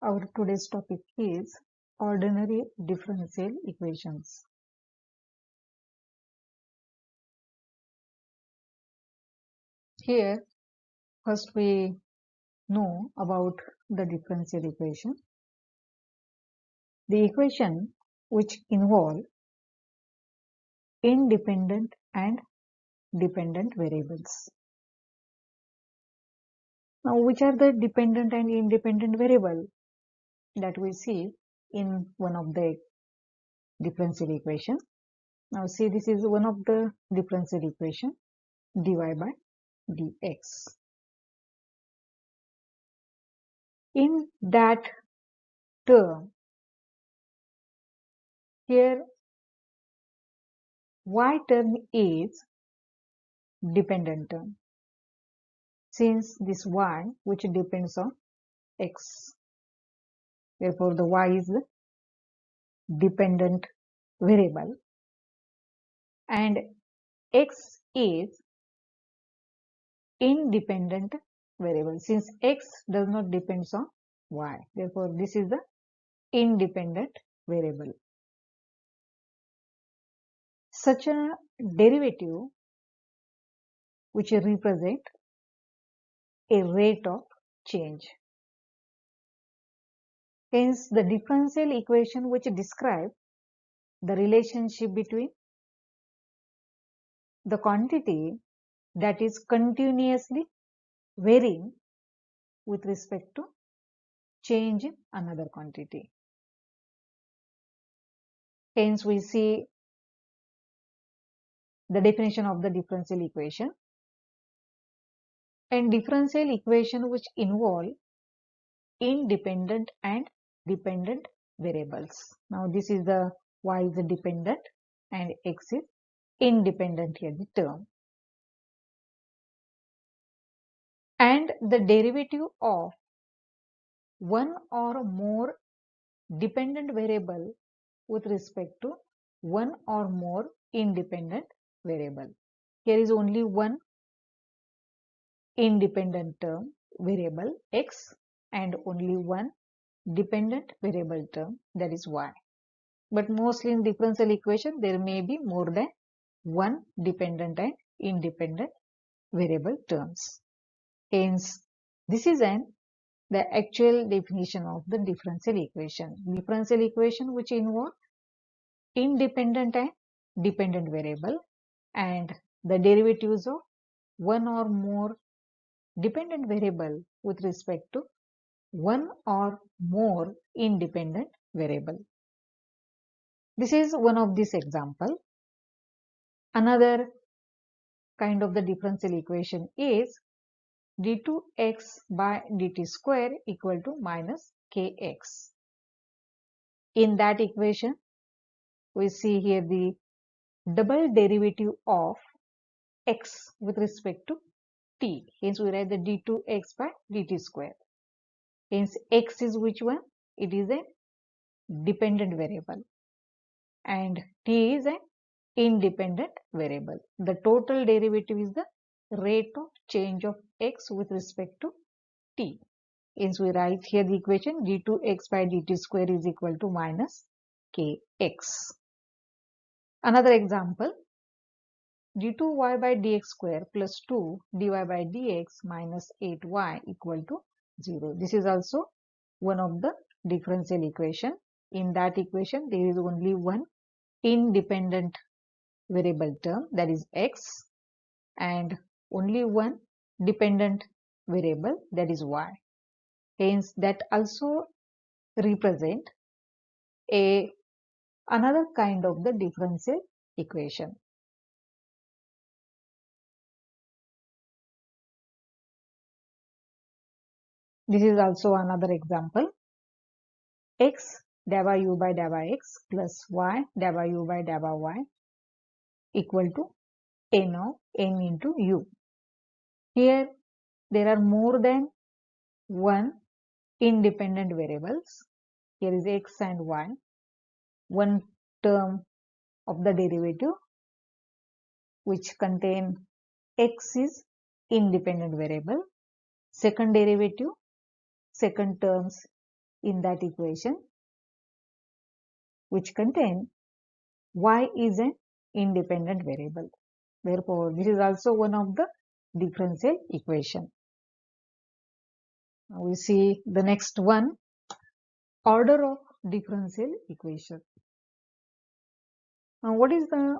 Our today's topic is ordinary differential equations. Here, first we know about the differential equation. The equation which involve independent and dependent variables. Now, which are the dependent and independent variable that we see in one of the differential equation? Now, see, this is one of the differential equation, dy by dx. In that term, here y term is dependent term, since this y which depends on x. Therefore, the y is the dependent variable and x is independent variable, since x does not depend on y. Therefore, this is the independent variable. Such a derivative which represent a rate of change. Hence, the differential equation which describe the relationship between the quantity that is continuously varying with respect to change in another quantity. Hence, we see the definition of the differential equation. And differential equation which involve independent and dependent variables. Now, this is the y is the dependent and x is independent here, the term. And the derivative of one or more dependent variable with respect to one or more independent variable. Here is only one independent term variable x and only one dependent variable term, that is y. But mostly in differential equation there may be more than one dependent and independent variable terms. Hence, this is the actual definition of the differential equation. Differential equation which involve independent and dependent variable and the derivatives of one or more dependent variable with respect to one or more independent variable. This is one of this example. Another kind of the differential equation is d2x by dt square equal to minus kx. In that equation, we see here the double derivative of x with respect to t. Hence, we write the d2x by dt square. Hence, x is which one? It is a dependent variable and t is an independent variable. The total derivative is the rate of change of x with respect to t. Hence, we write here the equation d2x by dt square is equal to minus kx. Another example, d2y by dx square plus 2 dy by dx minus 8y equal to 0. This is also one of the differential equation. In that equation, there is only one independent variable term, that is x, and only one dependent variable, that is y. Hence, that also represent another kind of the differential equation. This is also another example. X dy u by dy x plus y dy u by dy y equal to n of n into u. Here, there are more than one independent variables. Here is x and y. One term of the derivative which contain x is independent variable. Second derivative, second terms in that equation which contain y is an independent variable. Therefore, this is also one of the differential equation. Now we see the next one, order of differential equation. Now what is the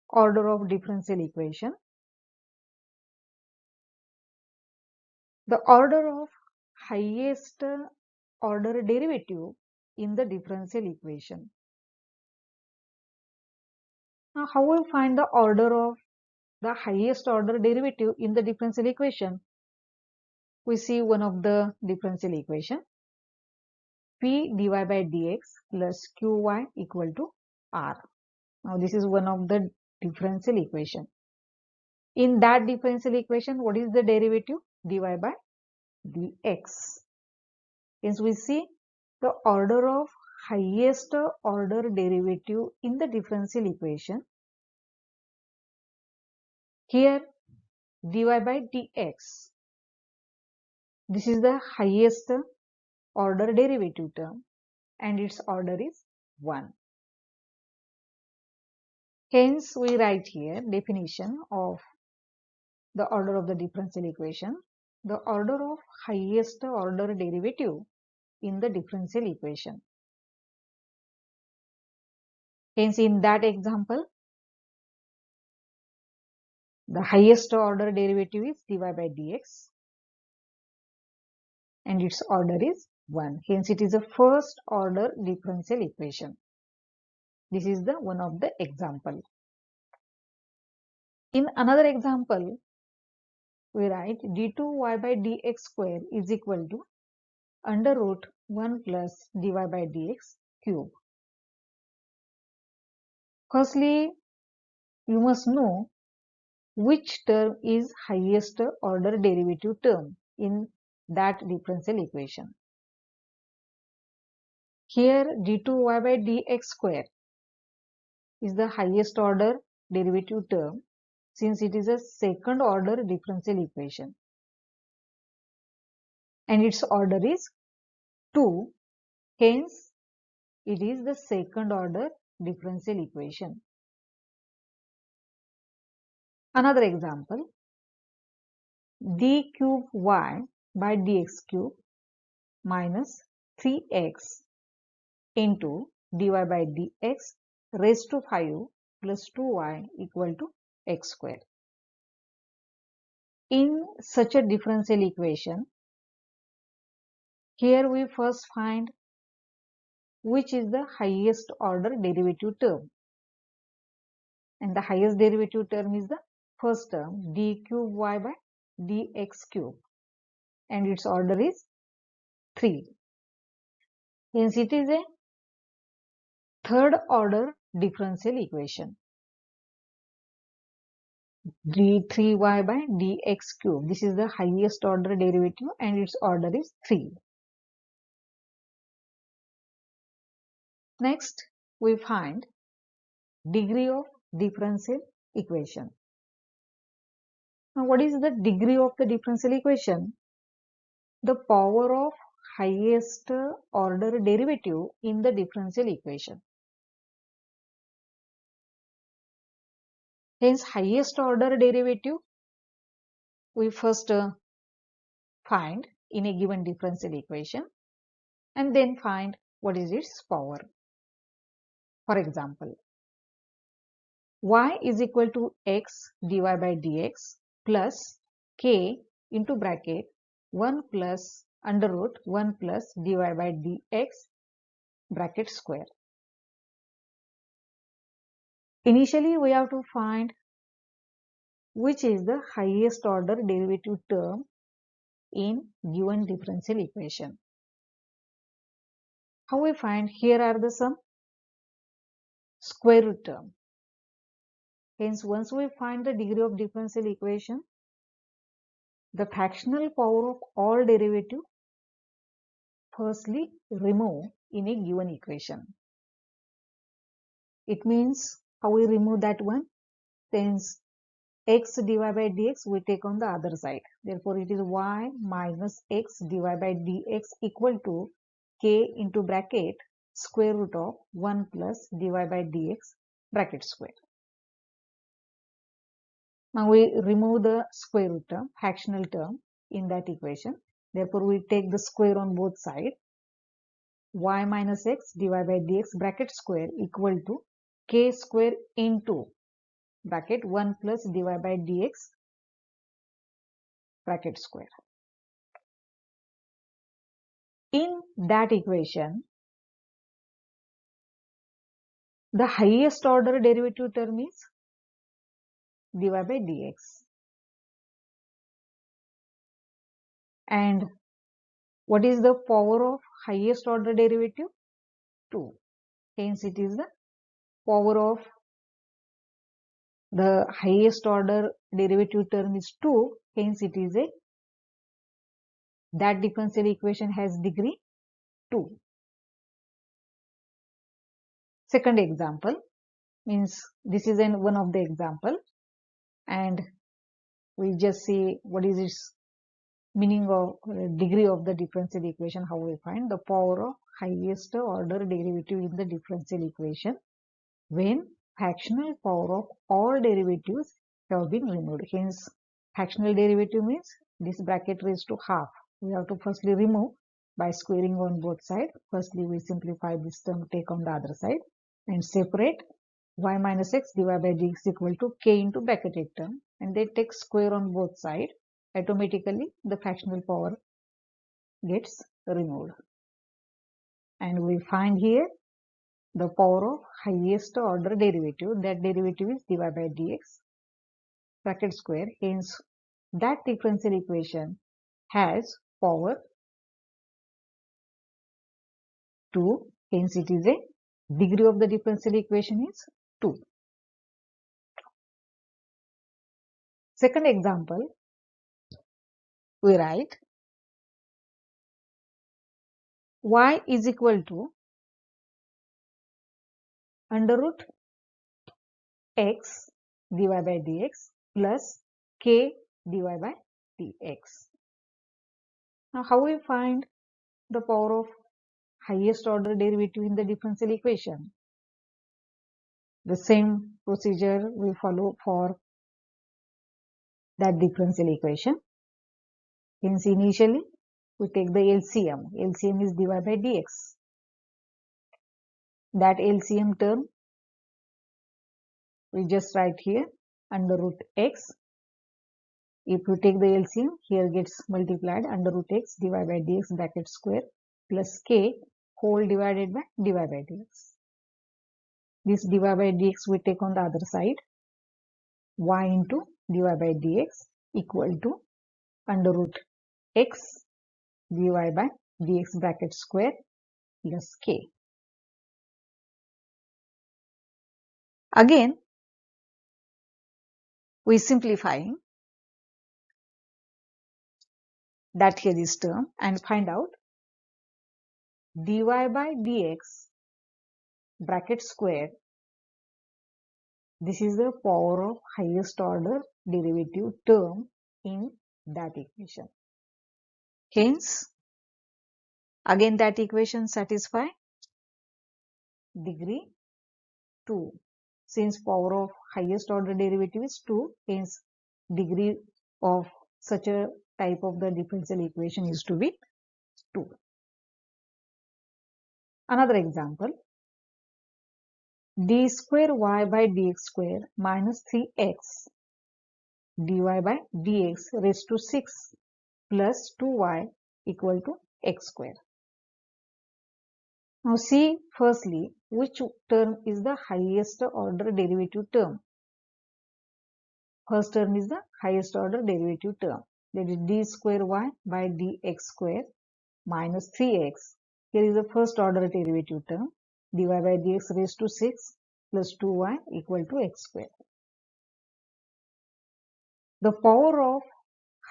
order of differential equation? The order of highest order derivative in the differential equation. Now how will we find the order of the highest order derivative in the differential equation? We see one of the differential equation, p dy by dx plus qy equal to r. Now this is one of the differential equation. In that differential equation, what is the derivative? Dy by dx. Hence we see the order of highest order derivative in the differential equation. Here dy by dx. This is the highest order derivative term and its order is 1. Hence we write here definition of the order of the differential equation. The order of highest order derivative in the differential equation. Hence in that example, the highest order derivative is dy by dx and its order is 1. Hence it is a first order differential equation. This is the one of the example. In another example, we write d2y by dx square is equal to under root 1 plus dy by dx cube. Firstly, you must know which term is highest order derivative term in that differential equation. Here d2y by dx square is the highest order derivative term since it is a second order differential equation and its order is 2. Hence it is the second order differential equation. Another example, d cube y by dx cube minus 3x into dy by dx raised to 5 plus 2y equal to x square. In such a differential equation, here we first find which is the highest order derivative term, and the highest derivative term is the first term d cube y by dx cube and its order is 3. Hence it is a third order differential equation, d3y by dx cube. This is the highest order derivative and its order is 3. Next we find degree of differential equation. Now what is the degree of the differential equation? The power of highest order derivative in the differential equation. Hence highest order derivative we first find in a given differential equation and then find what is its power. For example, y is equal to x dy by dx plus k into bracket 1 plus under root 1 plus dy by dx bracket square. Initially we have to find which is the highest order derivative term in given differential equation. How we find? Here are the some square root term. Hence once we find the degree of differential equation, the fractional power of all derivative firstly remove in a given equation. It means how we remove that one? Since x dy by dx we take on the other side. Therefore it is y minus x dy by dx equal to k into bracket square root of 1 plus dy by dx bracket square. Now we remove the square root term, fractional term in that equation. Therefore, we take the square on both sides. Y minus x dy by dx bracket square equal to k square into bracket 1 plus dy by dx bracket square. In that equation, the highest order derivative term is dy by dx. And what is the power of highest order derivative? 2. Hence, it is the power of the highest order derivative term is 2. Hence, it is that differential equation has degree 2. Second example means this is one of the example, and we just see what is its meaning of degree of the differential equation. How we find the power of highest order derivative in the differential equation when fractional power of all derivatives have been removed. Hence, fractional derivative means this bracket raised to half. We have to firstly remove by squaring on both sides. Firstly, we simplify this term, take on the other side, and separate y minus x divided by dx equal to k into bracketed term, and they take square on both sides. Automatically, the fractional power gets removed. And we find here the power of highest order derivative. That derivative is dy by dx bracket square. Hence, that differential equation has power 2. Hence, it is a degree of the differential equation is 2. Second example, we write y is equal to under root x dy by dx plus k dy by dx. Now, how we find the power of highest order derivative in the differential equation? The same procedure we follow for that differential equation. Hence, initially we take the LCM. LCM is dy by dx. That LCM term we just write here under root x. If you take the LCM, here gets multiplied under root x dy by dx bracket square plus k whole divided by dy by dx. This dy by dx we take on the other side. Y into dy by dx equal to under root x dy by dx bracket square plus k. Again, we simplifying that here this term and find out dy by dx bracket square. This is the power of highest order derivative term in that equation. Hence, again that equation satisfy degree 2. Since power of highest order derivative is 2, hence degree of such a type of the differential equation is to be 2. Another example, d square y by dx square minus 3x dy by dx raised to 6 plus 2y equal to x square. Now see firstly which term is the highest order derivative term. First term is the highest order derivative term, that is d square y by dx square minus 3x. Here is the first order derivative term, dy by dx raised to 6 plus 2y equal to x square. The power of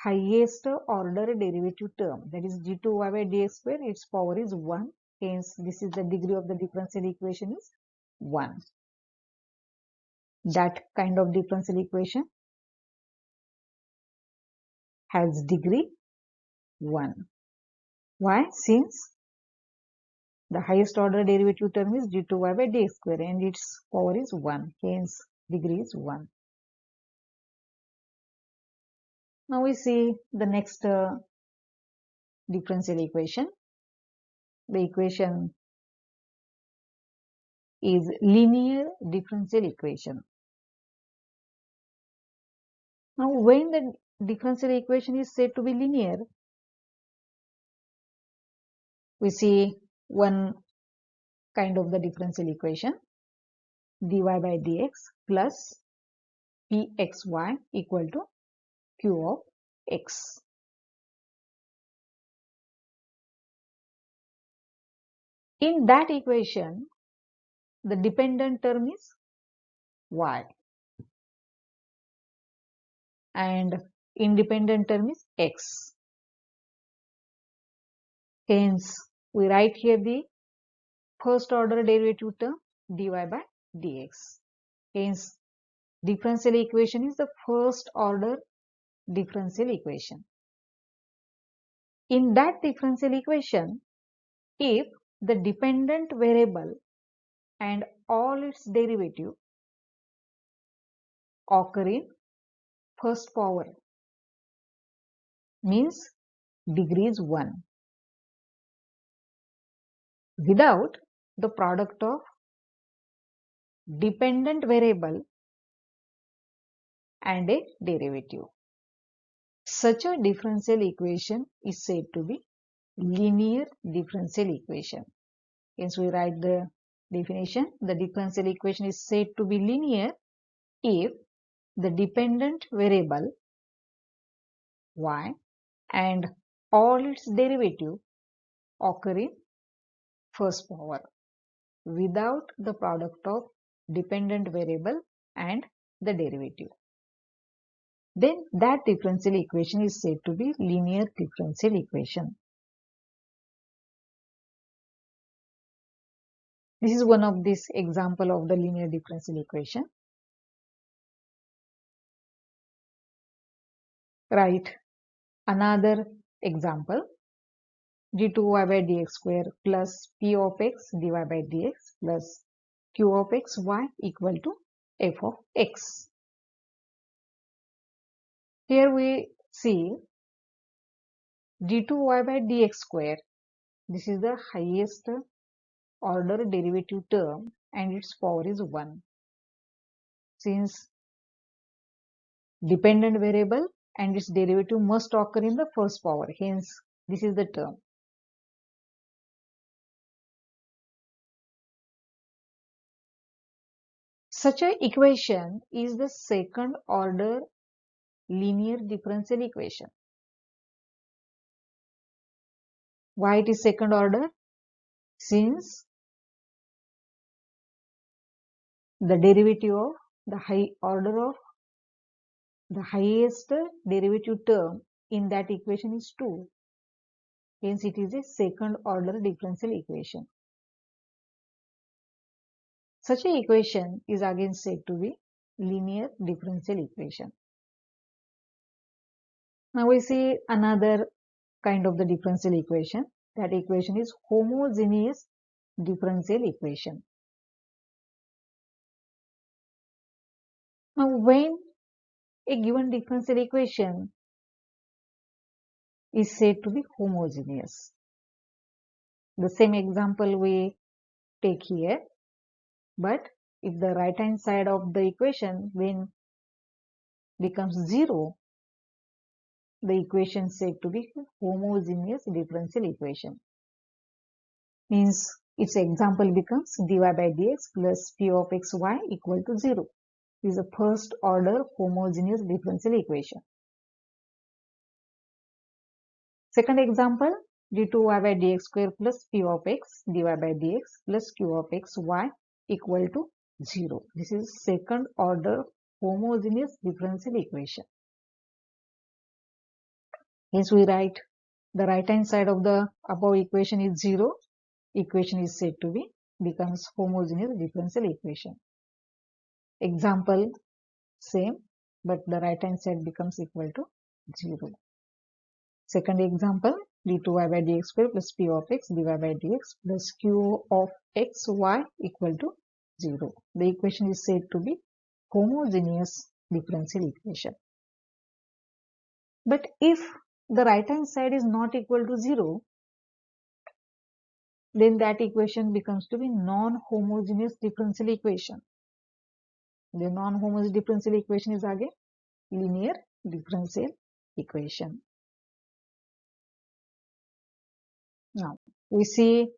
highest order derivative term, that is d2y by dx square, its power is 1. Hence, this is the degree of the differential equation is 1. That kind of differential equation has degree 1. Why? Since The highest order derivative term is d2y by dx square and its power is 1. Hence, degree is 1. Now we see the next differential equation. The equation is linear differential equation. Now when the differential equation is said to be linear, we see one kind of the differential equation, dy by dx plus pxy equal to q of x. In that equation, the dependent term is y and independent term is x. Hence, we write here the first order derivative term dy by dx. Hence, differential equation is the first order differential equation. In that differential equation, if the dependent variable and all its derivative occur in first power, means degree is 1, without the product of dependent variable and a derivative. Such a differential equation is said to be linear differential equation. Hence, we write the definition. The differential equation is said to be linear if the dependent variable y and all its derivative occur in first power without the product of dependent variable and the derivative. Then that differential equation is said to be linear differential equation. This is one of this example of the linear differential equation. Write another example, d2y by dx square plus p of x dy by dx plus q of x y equal to f of x. Here we see d2y by dx square. This is the highest order derivative term and its power is 1. Since dependent variable and its derivative must occur in the first power, hence this is the term. Such an equation is the second order linear differential equation. Why it is second order? Since the derivative of the high order of the highest derivative term in that equation is 2. Hence it is a second order differential equation. Such an equation is again said to be linear differential equation. Now we see another kind of the differential equation. That equation is homogeneous differential equation. Now when a given differential equation is said to be homogeneous, the same example we take here, but if the right hand side of the equation when becomes 0, the equation said to be homogeneous differential equation. Means its example becomes dy by dx plus p of xy equal to 0. This is a first order homogeneous differential equation. Second example, d2y by dx square plus p of x dy by dx plus q of xy equal to 0. This is second order homogeneous differential equation. Hence we write the right hand side of the above equation is 0. Equation is said to be becomes homogeneous differential equation. Example same, but the right hand side becomes equal to 0. Second example, d2y by dx square plus p of x dy by dx plus q of x y equal to 0. The equation is said to be homogeneous differential equation. But if the right hand side is not equal to 0, then that equation becomes to be non-homogeneous differential equation. The non-homogeneous differential equation is again linear differential equation. Now we see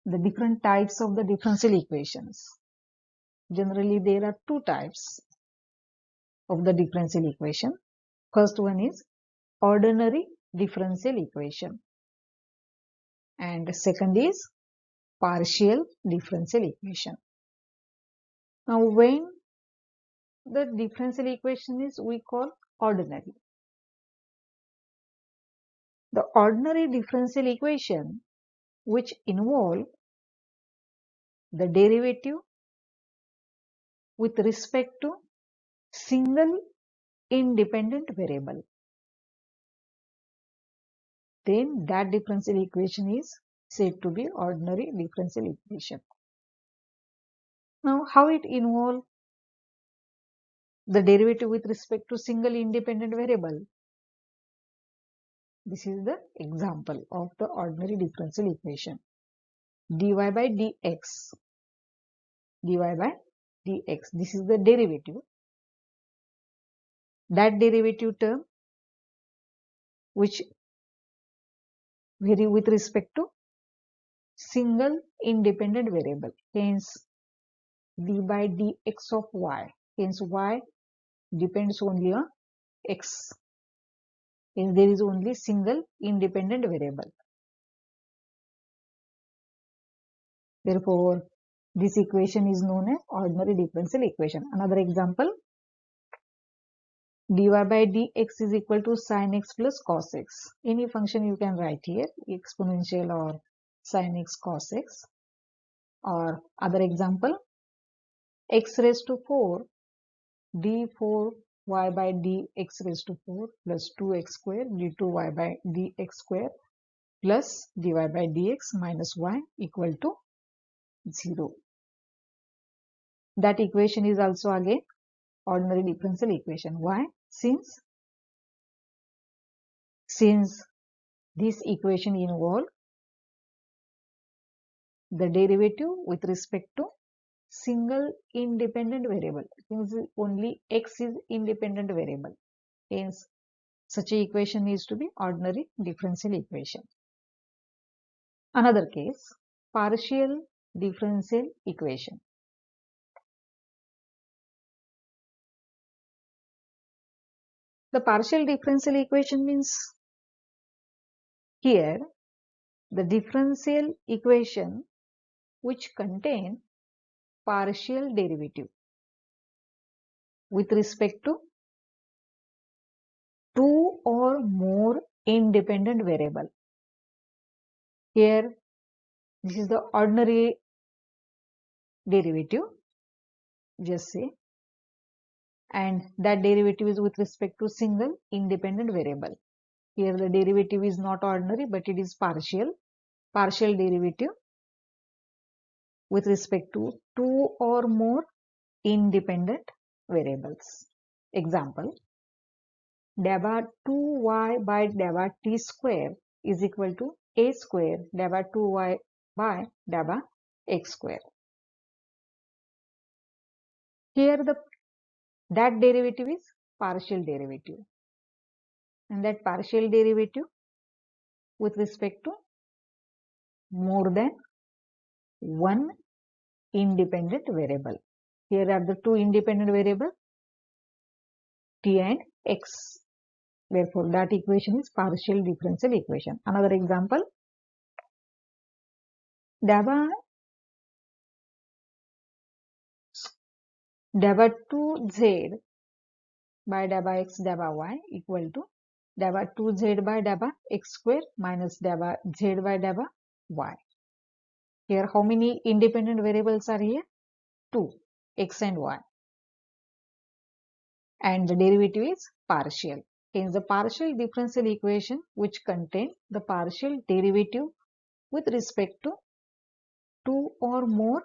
the different types of the differential equations. Generally there are two types of the differential equation. First one is ordinary differential equation and the second is partial differential equation. Now when the differential equation is we call ordinary. The ordinary differential equation which involve the derivative with respect to single independent variable, then that differential equation is said to be ordinary differential equation. Now how it involve the derivative with respect to single independent variable? This is the example of the ordinary differential equation. dy by dx, dy by dx, this is the derivative. That derivative term which vary with respect to single independent variable, hence d by dx of y, hence y depends only on x, hence there is only single independent variable. Therefore this equation is known as ordinary differential equation. Another example, dy by dx is equal to sin x plus cos x. Any function you can write here, exponential or sin x cos x. Or other example, x raised to 4 d4y by dx raised to 4 plus 2x square d2y by dx square plus dy by dx minus y equal to 0. That equation is also again ordinary differential equation. Why? Since this equation involves the derivative with respect to single independent variable, means only x is independent variable, hence such a equation needs to be ordinary differential equation. Another case, partial differential equation. The partial differential equation means here the differential equation which contain partial derivative with respect to two or more independent variable. Here this is the ordinary derivative, just say, and that derivative is with respect to single independent variable. Here the derivative is not ordinary but it is partial derivative with respect to two or more independent variables. Example, deba 2y by deba t square is equal to a square deba 2y by deba x square. Here that derivative is partial derivative, and that partial derivative with respect to more than one independent variable. Here are the two independent variables t and x. Therefore that equation is partial differential equation. Another example, deba 2z by deba x deba y equal to deba 2z by deba x square minus deba z by deba y. Here how many independent variables are here? 2, x and y, and the derivative is partial. Hence, the partial differential equation which contain the partial derivative with respect to two or more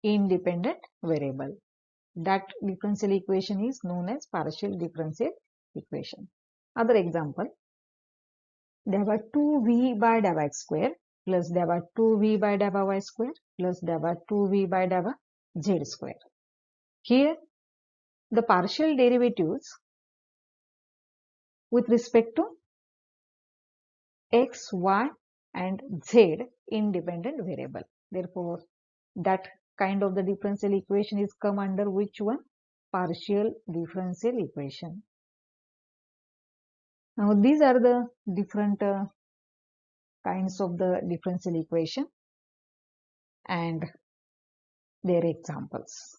independent variable. That differential equation is known as partial differential equation. Other example, there were 2v by del x square plus there were 2v by del y square plus there were 2v by del z square. Here, the partial derivatives with respect to x, y and z independent variable. Therefore, that kind of the differential equation is come under which one? Partial differential equation. Now, these are the different kinds of the differential equation and their examples.